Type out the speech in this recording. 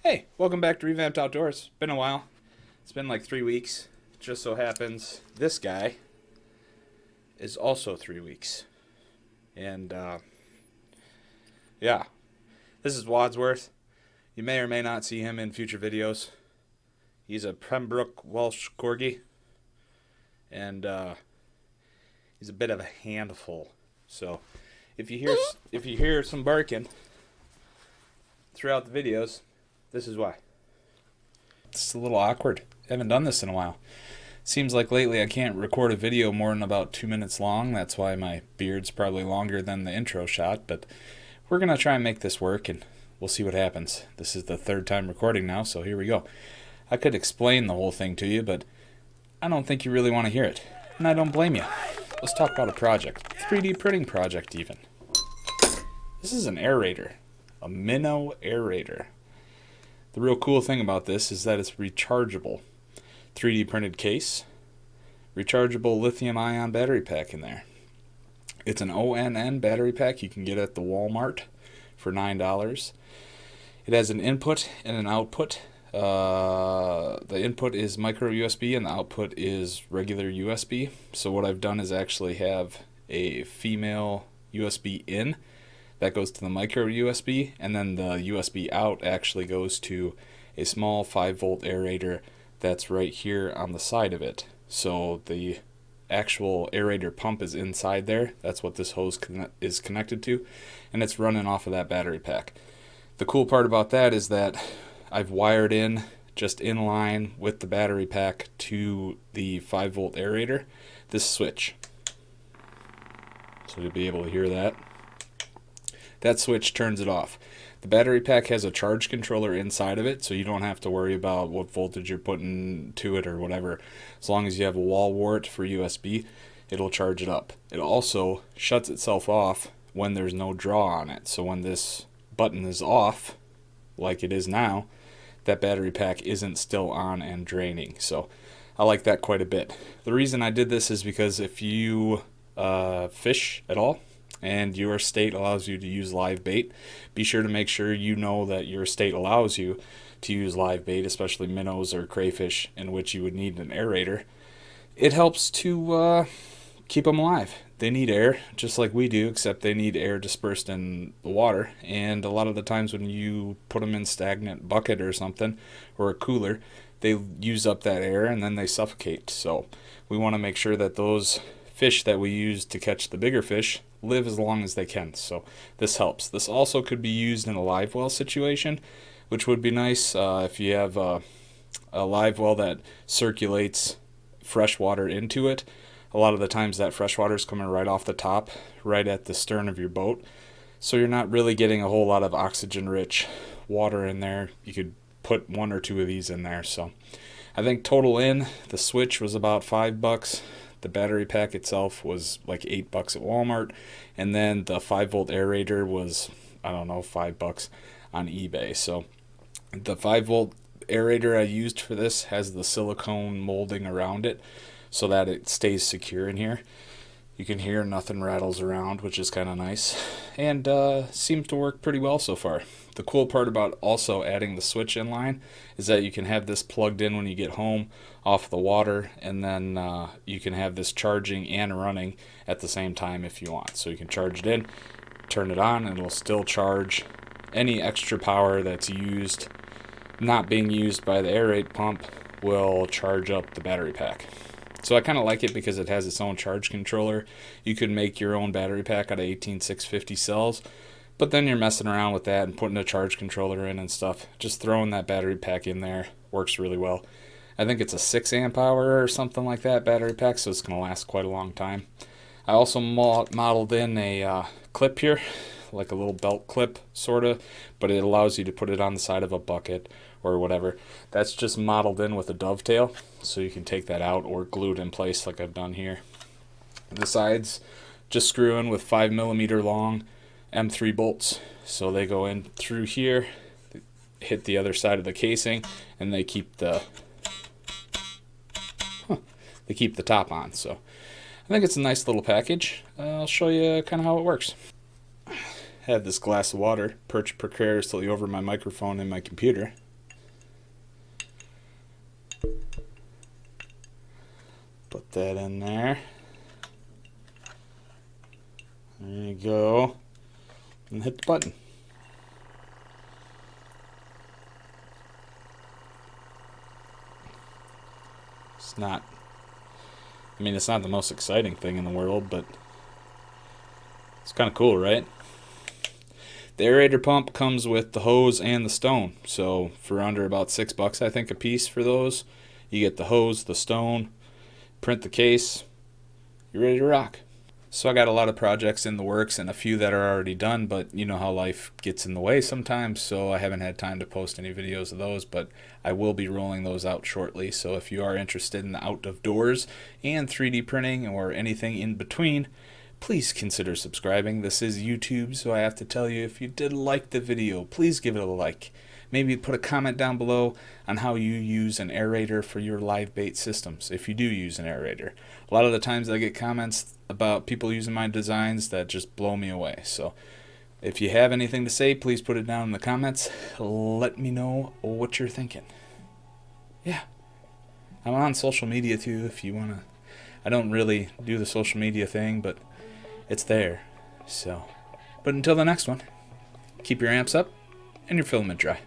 Hey, welcome back to Revamped Outdoors. Been a while. It's been like 3 weeks. Just so happens this guy is also 3 weeks. And, yeah, this is Wadsworth. You may or may not see him in future videos. He's a Pembroke Welsh Corgi. And, he's a bit of a handful. So, if you hear some barking throughout the videos, this is why. It's a little awkward. I haven't done this in a while. Seems like lately I can't record a video more than about 2 minutes long. That's why my beard's probably longer than the intro shot. But we're going to try and make this work, and we'll see what happens. This is the third time recording now, so here we go. I could explain the whole thing to you, but I don't think you really want to hear it. And I don't blame you. Let's talk about a project. 3D printing project, even. This is an aerator. A Minnow Aerator. The real cool thing about this is that it's rechargeable. 3D printed case, rechargeable lithium-ion battery pack in there. It's an ONN battery pack you can get at the Walmart for $9. It has an input and an output. The input is micro USB and the output is regular USB. So what I've done is actually have a female USB in that goes to the micro USB, and then the USB out actually goes to a small 5-volt aerator that's right here on the side of it. So the actual aerator pump is inside there. That's what this hose is connected to, and it's running off of that battery pack. The cool part about that is that I've wired in just in line with the battery pack to the 5-volt aerator this switch. So you'll be able to hear that. That switch turns it off. The battery pack has a charge controller inside of it, so you don't have to worry about what voltage you're putting to it or whatever. As long as you have a wall wart for USB, it'll charge it up. It also shuts itself off when there's no draw on it. So when this button is off, like it is now, that battery pack isn't still on and draining. So I like that quite a bit. The reason I did this is because if you fish at all, and your state allows you to use live bait, be sure to make sure you know that your state allows you to use live bait, especially minnows or crayfish, in which you would need an aerator. It helps to keep them alive. They need air, just like we do, except they need air dispersed in the water. And a lot of the times when you put them in stagnant bucket or something, or a cooler, they use up that air and then they suffocate. So we want to make sure that those fish that we use to catch the bigger fish live as long as they can. So this helps. This also could be used in a live well situation, which would be nice if you have a live well that circulates fresh water into it. A lot of the times that fresh water is coming right off the top, right at the stern of your boat. So you're not really getting a whole lot of oxygen-rich water in there. You could put 1 or 2 of these in there. So I think total in, the switch was about $5. The battery pack itself was like $8 at Walmart, and then the 5-volt aerator was, I don't know, $5 on eBay. So the 5-volt aerator I used for this has the silicone molding around it so that it stays secure in here. You can hear nothing rattles around, which is kind of nice, and seems to work pretty well so far. The cool part about also adding the switch in line is that you can have this plugged in when you get home off the water, and then you can have this charging and running at the same time if you want. So you can charge it in, turn it on, and it'll still charge. Any extra power that's used, not being used by the aerate pump, will charge up the battery pack. So I kind of like it because it has its own charge controller. You could make your own battery pack out of 18650 cells, but then you're messing around with that and putting a charge controller in and stuff. Just throwing that battery pack in there works really well. I think it's a 6 amp hour or something like that battery pack, so it's going to last quite a long time. I also modeled in a clip here, like a little belt clip sort of, but it allows you to put it on the side of a bucket or whatever. That's just modeled in with a dovetail, so you can take that out or glue it in place like I've done here. The sides just screw in with 5mm long M3 bolts, so they go in through here, hit the other side of the casing, and they keep the top on. So I think it's a nice little package. I'll show you kind of how it works. I have this glass of water perched precariously over my microphone and my computer. Put that in there. There you go. And hit the button. It's not, I mean, it's not the most exciting thing in the world, but it's kind of cool, right? The aerator pump comes with the hose and the stone. So for under about $6, I think, a piece for those, you get the hose, the stone, print the case, you're ready to rock. So I got a lot of projects in the works and a few that are already done, but you know how life gets in the way sometimes, so I haven't had time to post any videos of those, but I will be rolling those out shortly. So if you are interested in the out of doors and 3D printing or anything in between, please consider subscribing. This is YouTube, so I have to tell you, if you did like the video, please give it a like. Maybe put a comment down below on how you use an aerator for your live bait systems, if you do use an aerator. A lot of the times I get comments about people using my designs that just blow me away. So if you have anything to say, please put it down in the comments. Let me know what you're thinking. Yeah. I'm on social media too if you want to. I don't really do the social media thing, but it's there. So, but until the next one, keep your amps up and your filament dry.